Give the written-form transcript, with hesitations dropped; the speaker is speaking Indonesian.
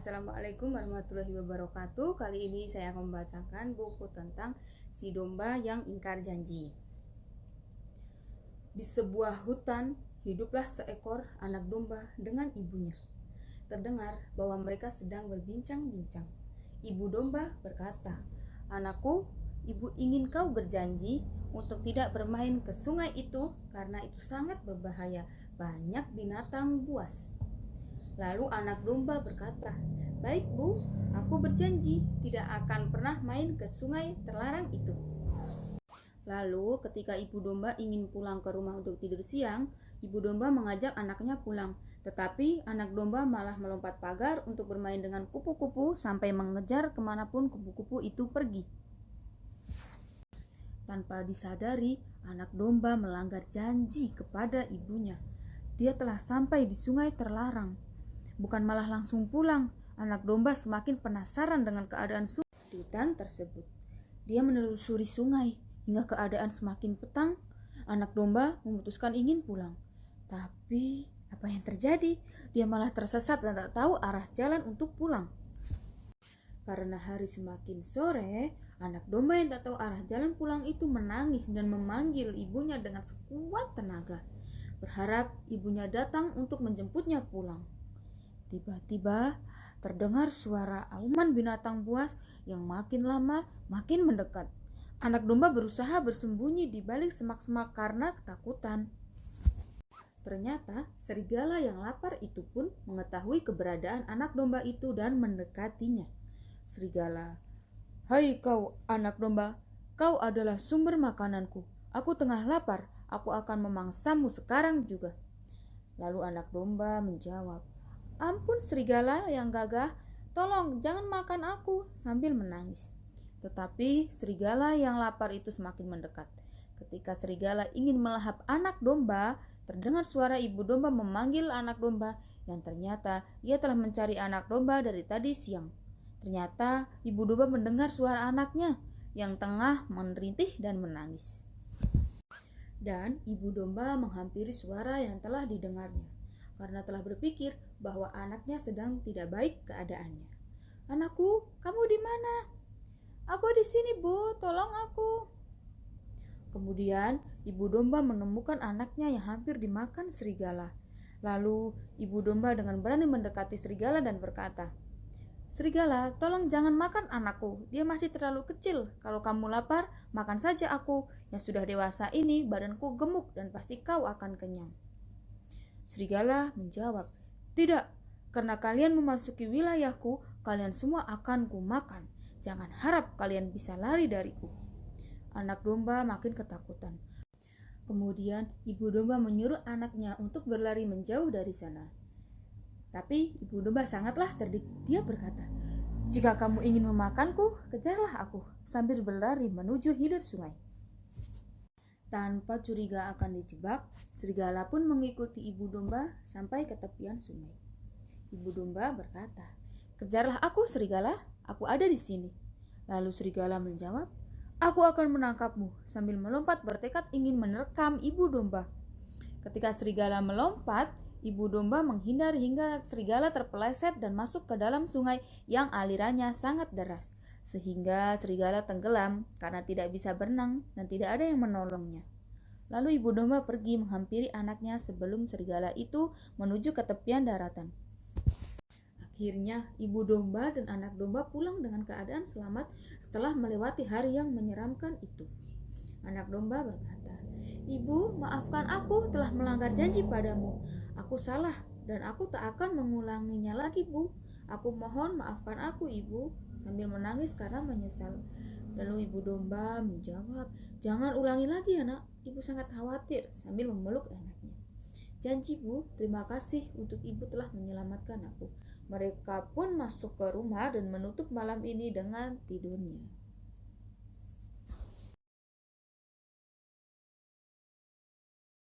Assalamualaikum warahmatullahi wabarakatuh. Kali ini saya akan membacakan buku tentang si domba yang ingkar janji. Di sebuah hutan hiduplah seekor anak domba dengan ibunya. Terdengar bahwa mereka sedang berbincang-bincang. Ibu domba berkata, "Anakku, ibu ingin kau berjanji untuk tidak bermain ke sungai itu karena itu sangat berbahaya. Banyak binatang buas." Lalu anak domba berkata, "Baik Bu, aku berjanji tidak akan pernah main ke sungai terlarang itu." Lalu ketika ibu domba ingin pulang ke rumah untuk tidur siang, ibu domba mengajak anaknya pulang. Tetapi anak domba malah melompat pagar untuk bermain dengan kupu-kupu sampai mengejar kemanapun kupu-kupu itu pergi. Tanpa disadari, anak domba melanggar janji kepada ibunya. Dia telah sampai di sungai terlarang. Bukan malah langsung pulang, anak domba semakin penasaran dengan keadaan sungai di hutan tersebut. Dia menelusuri sungai hingga keadaan semakin petang. Anak domba memutuskan ingin pulang. Tapi apa yang terjadi? Dia malah tersesat dan tak tahu arah jalan untuk pulang. Karena hari semakin sore, anak domba yang tak tahu arah jalan pulang itu menangis dan memanggil ibunya dengan sekuat tenaga, berharap ibunya datang untuk menjemputnya pulang. Tiba-tiba terdengar suara auman binatang buas yang makin lama makin mendekat. Anak domba berusaha bersembunyi di balik semak-semak karena ketakutan. Ternyata serigala yang lapar itu pun mengetahui keberadaan anak domba itu dan mendekatinya. Serigala, "Hai kau anak domba, kau adalah sumber makananku. Aku tengah lapar, aku akan memangsamu sekarang juga." Lalu anak domba menjawab, "Ampun serigala yang gagah, tolong jangan makan aku," sambil menangis. Tetapi serigala yang lapar itu semakin mendekat. Ketika serigala ingin melahap anak domba, terdengar suara ibu domba memanggil anak domba yang ternyata ia telah mencari anak domba dari tadi siang. Ternyata ibu domba mendengar suara anaknya yang tengah merintih dan menangis. Dan ibu domba menghampiri suara yang telah didengarnya, karena telah berpikir bahwa anaknya sedang tidak baik keadaannya. "Anakku, kamu di mana?" "Aku di sini, Bu, tolong aku." Kemudian ibu domba menemukan anaknya yang hampir dimakan serigala. Lalu ibu domba dengan berani mendekati serigala dan berkata, "Serigala, tolong jangan makan anakku, dia masih terlalu kecil. Kalau kamu lapar, makan saja aku yang sudah dewasa ini, badanku gemuk dan pasti kau akan kenyang." Serigala menjawab, "Tidak, karena kalian memasuki wilayahku, kalian semua akan kumakan. Jangan harap kalian bisa lari dariku." Anak domba makin ketakutan. Kemudian ibu domba menyuruh anaknya untuk berlari menjauh dari sana. Tapi ibu domba sangatlah cerdik. Dia berkata, "Jika kamu ingin memakanku, kejarlah aku," sambil berlari menuju hilir sungai. Tanpa curiga akan dijebak, serigala pun mengikuti ibu domba sampai ke tepian sungai. Ibu domba berkata, "Kejarlah aku, serigala, aku ada di sini." Lalu serigala menjawab, "Aku akan menangkapmu," sambil melompat bertekad ingin menerkam ibu domba. Ketika serigala melompat, ibu domba menghindar hingga serigala terpeleset dan masuk ke dalam sungai yang alirannya sangat deras, sehingga serigala tenggelam karena tidak bisa berenang dan tidak ada yang menolongnya. Lalu ibu domba pergi menghampiri anaknya sebelum serigala itu menuju ke tepian daratan. Akhirnya ibu domba dan anak domba pulang dengan keadaan selamat setelah melewati hari yang menyeramkan itu. Anak domba berkata, "Ibu, maafkan aku telah melanggar janji padamu. Aku salah dan aku tak akan mengulanginya lagi, Bu. Aku mohon maafkan aku, Ibu," sambil menangis karena menyesal. Lalu ibu domba menjawab, "Jangan ulangi lagi, anak. Ibu sangat khawatir," sambil memeluk anaknya. "Janji, Bu, terima kasih untuk ibu telah menyelamatkan aku." Mereka pun masuk ke rumah dan menutup malam ini dengan tidurnya.